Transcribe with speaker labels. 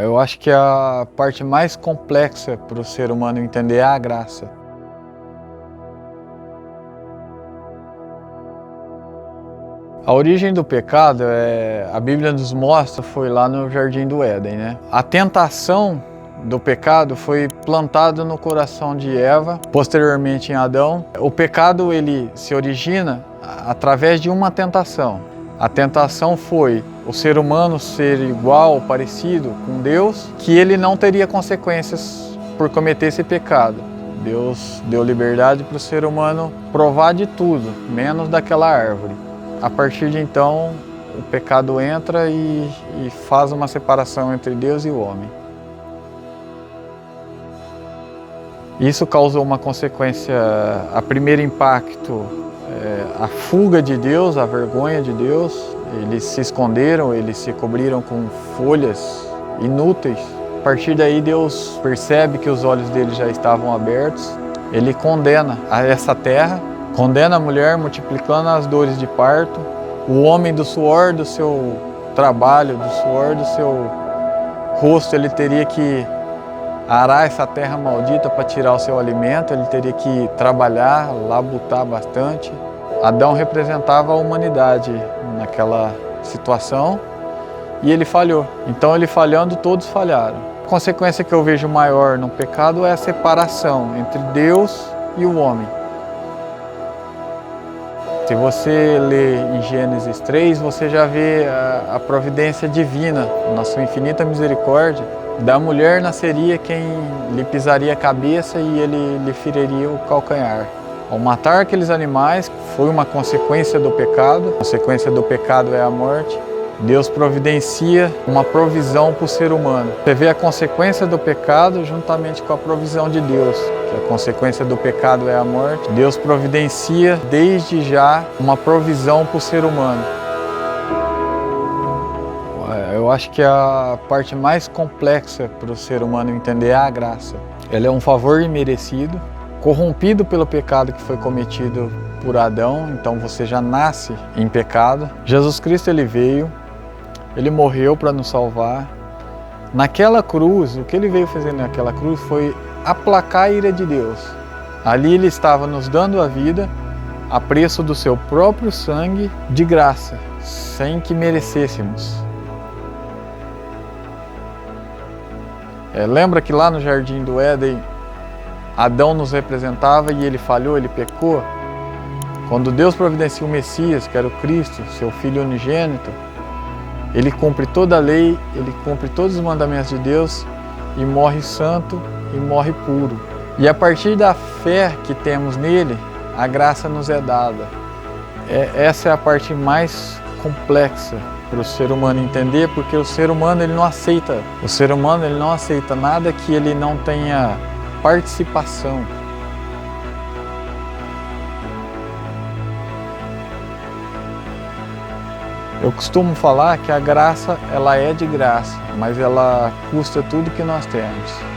Speaker 1: Eu acho que a parte mais complexa para o ser humano entender é a graça. A origem do pecado, a Bíblia nos mostra, foi lá no Jardim do Éden, né? A tentação do pecado foi plantada no coração de Eva, posteriormente em Adão. O pecado ele se origina através de uma tentação. A tentação foi o ser humano ser igual, parecido com Deus, que ele não teria consequências por cometer esse pecado. Deus deu liberdade para o ser humano provar de tudo, menos daquela árvore. A partir de então, o pecado entra e faz uma separação entre Deus e o homem. Isso causou uma consequência, a primeiro impacto, a fuga de Deus, a vergonha de Deus. Eles se esconderam, eles se cobriram com folhas inúteis. A partir daí Deus percebe que os olhos dele já estavam abertos. Ele condena essa terra, condena a mulher multiplicando as dores de parto. O homem do suor do seu trabalho, do suor do seu rosto, ele teria que arar essa terra maldita para tirar o seu alimento, ele teria que trabalhar, labutar bastante. Adão representava a humanidade naquela situação e ele falhou. Então ele falhando, todos falharam. A consequência que eu vejo maior no pecado é a separação entre Deus e o homem. Se você lê em Gênesis 3, você já vê a providência divina, na sua infinita misericórdia. Da mulher nasceria quem lhe pisaria a cabeça e ele lhe feriria o calcanhar. Ao matar aqueles animais, foi uma consequência do pecado. A consequência do pecado é a morte. Deus providencia uma provisão para o ser humano. Você vê a consequência do pecado juntamente com a provisão de Deus. Que a consequência do pecado é a morte. Deus providencia desde já uma provisão para o ser humano. Eu acho que a parte mais complexa para o ser humano entender é a graça. Ela é um favor imerecido, corrompido pelo pecado que foi cometido por Adão, então você já nasce em pecado. Jesus Cristo ele veio, ele morreu para nos salvar. Naquela cruz, o que ele veio fazer naquela cruz foi aplacar a ira de Deus. Ali ele estava nos dando a vida a preço do seu próprio sangue de graça, sem que merecêssemos. Lembra que lá no Jardim do Éden, Adão nos representava e ele falhou, ele pecou? Quando Deus providencia o Messias, que era o Cristo, seu Filho unigênito, ele cumpre toda a lei, ele cumpre todos os mandamentos de Deus e morre santo e morre puro. E a partir da fé que temos nele, a graça nos é dada. Essa é a parte mais complexa para o ser humano entender, porque o ser humano ele não aceita. O ser humano ele não aceita nada que ele não tenha participação. Eu costumo falar que a graça ela é de graça, mas ela custa tudo que nós temos.